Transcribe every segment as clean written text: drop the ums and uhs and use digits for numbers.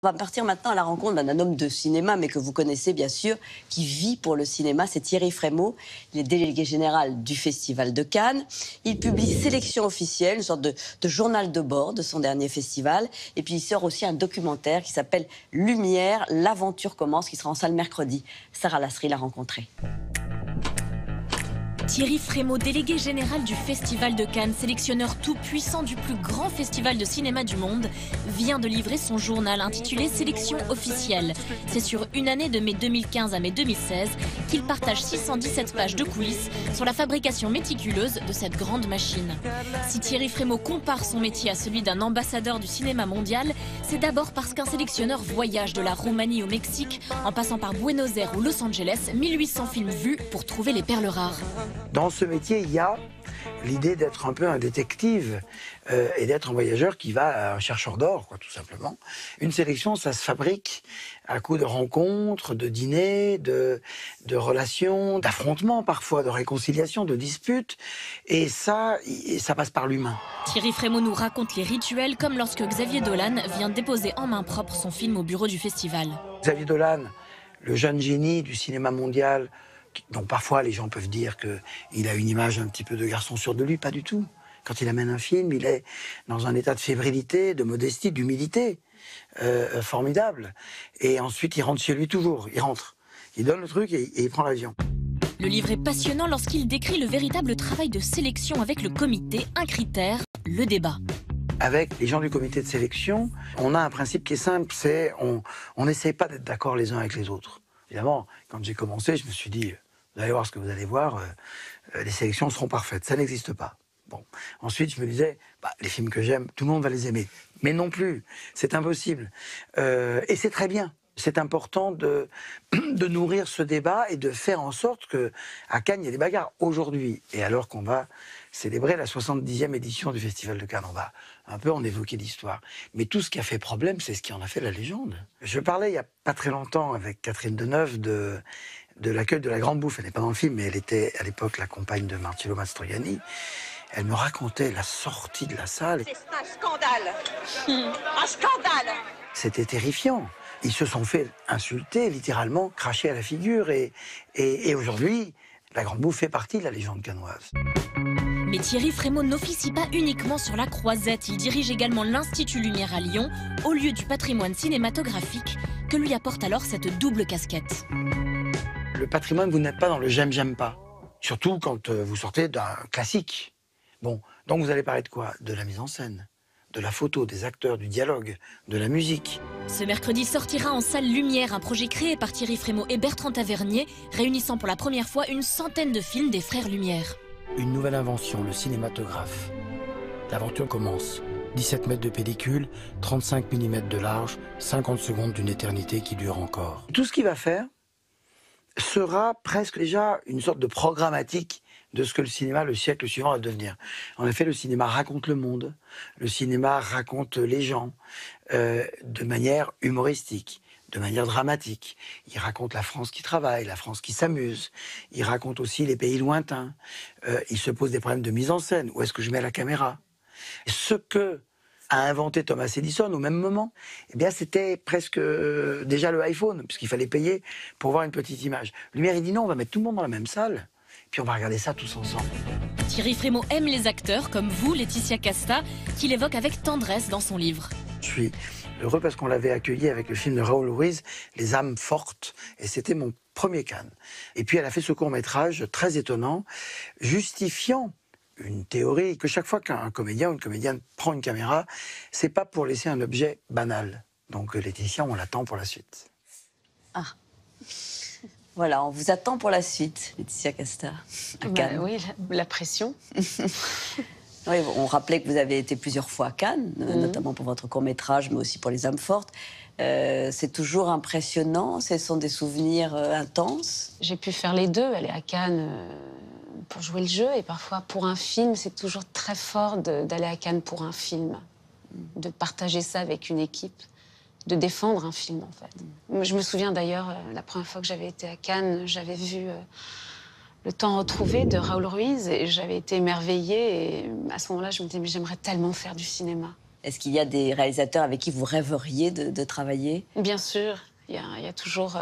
On va partir maintenant à la rencontre d'un homme de cinéma, mais que vous connaissez bien sûr, qui vit pour le cinéma. C'est Thierry Frémaux. Il est délégué général du Festival de Cannes. Il publie Sélection officielle, une sorte de journal de bord de son dernier festival. Et puis il sort aussi un documentaire qui s'appelle Lumière, l'aventure commence, qui sera en salle mercredi. Sarah Lasserie l'a rencontré. Thierry Frémaux, délégué général du Festival de Cannes, sélectionneur tout-puissant du plus grand festival de cinéma du monde, vient de livrer son journal intitulé Sélection officielle. C'est sur une année de mai 2015 à mai 2016 qu'il partage 617 pages de coulisses sur la fabrication méticuleuse de cette grande machine. Si Thierry Frémaux compare son métier à celui d'un ambassadeur du cinéma mondial, c'est d'abord parce qu'un sélectionneur voyage de la Roumanie au Mexique, en passant par Buenos Aires ou Los Angeles, 1800 films vus pour trouver les perles rares. Dans ce métier, il y a l'idée d'être un peu un détective et d'être un voyageur qui va un chercheur d'or, quoi, tout simplement. Une sélection, ça se fabrique à coup de rencontres, de dîners, de relations, d'affrontements parfois, de réconciliations, de disputes. Et ça passe par l'humain. Thierry Frémaux nous raconte les rituels, comme lorsque Xavier Dolan vient déposer en main propre son film au bureau du festival. Xavier Dolan, le jeune génie du cinéma mondial, donc parfois les gens peuvent dire qu'il a une image un petit peu de garçon sûr de lui, pas du tout. Quand il amène un film, il est dans un état de fébrilité, de modestie, d'humilité formidable. Et ensuite il rentre chez lui toujours, il rentre. Il donne le truc et il prend l'avion. Le livre est passionnant lorsqu'il décrit le véritable travail de sélection avec le comité, un critère, le débat. Avec les gens du comité de sélection, on a un principe qui est simple, c'est on n'essaie pas d'être d'accord les uns avec les autres. Évidemment, quand j'ai commencé, je me suis dit, vous allez voir ce que vous allez voir, les sélections seront parfaites. Ça n'existe pas. Bon. Ensuite, je me disais, les films que j'aime, tout le monde va les aimer. Mais non plus, c'est impossible. Et c'est très bien. C'est important de nourrir ce débat et de faire en sorte qu'à Cannes, il y ait des bagarres. Aujourd'hui, et alors qu'on va célébrer la 70e édition du Festival de Cannes, on va un peu en évoquer l'histoire. Mais tout ce qui a fait problème, c'est ce qui en a fait la légende. Je parlais il n'y a pas très longtemps avec Catherine Deneuve de l'accueil de la Grande Bouffe. Elle n'est pas dans le film, mais elle était à l'époque la compagne de Marcello Mastroianni. Elle me racontait la sortie de la salle. C'est un scandale. Un scandale. C'était terrifiant. Ils se sont fait insulter, littéralement, cracher à la figure. Et aujourd'hui, la Grande Bouffe fait partie de la légende cannoise. Mais Thierry Frémaux n'officie pas uniquement sur la Croisette. Il dirige également l'Institut Lumière à Lyon, au lieu du patrimoine cinématographique, que lui apporte alors cette double casquette. Le patrimoine, vous n'êtes pas dans le j'aime pas. Surtout quand vous sortez d'un classique. Bon, donc vous allez parler de quoi? De la mise en scène, de la photo, des acteurs, du dialogue, de la musique. Ce mercredi sortira en salle Lumière, un projet créé par Thierry Frémaux et Bertrand Tavernier, réunissant pour la première fois une centaine de films des frères Lumière. Une nouvelle invention, le cinématographe. L'aventure commence. 17 mètres de pellicule, 35 mm de large, 50 secondes d'une éternité qui dure encore. Tout ce qu'il va faire sera presque déjà une sorte de programmatique de ce que le cinéma, le siècle suivant, va devenir. En effet, le cinéma raconte le monde, le cinéma raconte les gens de manière humoristique, de manière dramatique. Il raconte la France qui travaille, la France qui s'amuse. Il raconte aussi les pays lointains. Il se pose des problèmes de mise en scène. Où est-ce que je mets la caméra? Ce que a inventé Thomas Edison au même moment, eh bien c'était presque déjà le iPhone, puisqu'il fallait payer pour voir une petite image. Lumière, il dit non, on va mettre tout le monde dans la même salle, puis on va regarder ça tous ensemble. Thierry Frémaux aime les acteurs, comme vous, Laetitia Casta, qu'il évoque avec tendresse dans son livre. Je suis heureux parce qu'on l'avait accueilli avec le film de Raoul Ruiz, Les âmes fortes, et c'était mon premier Cannes. Et puis elle a fait ce court-métrage très étonnant, justifiant une théorie que chaque fois qu'un comédien ou une comédienne prend une caméra, c'est pas pour laisser un objet banal. Donc Laetitia, on l'attend pour la suite. Ah. Voilà, on vous attend pour la suite, Laetitia Casta, à Cannes. Oui, la pression. Oui, on rappelait que vous avez été plusieurs fois à Cannes, notamment pour votre court-métrage, mais aussi pour Les âmes fortes. C'est toujours impressionnant, ce sont des souvenirs intenses. J'ai pu faire les deux, aller à Cannes pour jouer le jeu, et parfois pour un film, c'est toujours très fort d'aller à Cannes pour un film, de partager ça avec une équipe, de défendre un film, en fait. Je me souviens d'ailleurs, la première fois que j'avais été à Cannes, j'avais vu Le temps retrouvé de Raoul Ruiz, et j'avais été émerveillée, et à ce moment-là, je me disais, mais j'aimerais tellement faire du cinéma. Est-ce qu'il y a des réalisateurs avec qui vous rêveriez de travailler? Bien sûr, il y a toujours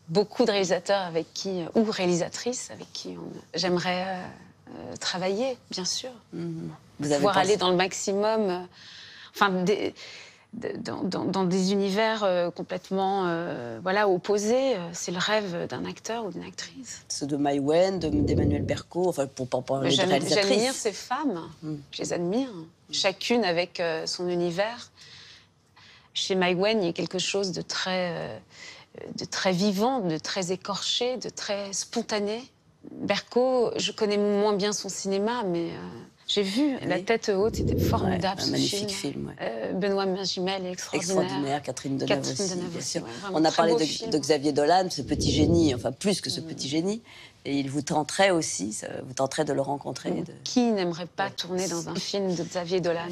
beaucoup de réalisateurs avec qui, ou réalisatrices avec qui j'aimerais travailler, bien sûr. Vous avez Pouvoir pensé- aller dans le maximum, dans des univers complètement opposés. C'est le rêve d'un acteur ou d'une actrice. Ceux de Mai Wen, d'Emmanuel Berco, enfin pour pas parler de J'admire réalisatrices. ces femmes, je les admire, chacune avec son univers. Chez Mai Wen, il y a quelque chose de très vivant, de très écorché, de très spontané. Berco, je connais moins bien son cinéma, mais j'ai vu La tête haute, c'était formidable, Ouais, un ce magnifique film. Ouais. Benoît Magimel est extraordinaire. Extraordinaire, Catherine Deneuve aussi, bien sûr. ouais, vraiment On a très parlé beau de film. Xavier Dolan, ce petit génie, enfin plus que ce petit génie, et il vous tenterait aussi, vous tenterait de le rencontrer. Qui n'aimerait pas tourner dans un film de Xavier Dolan?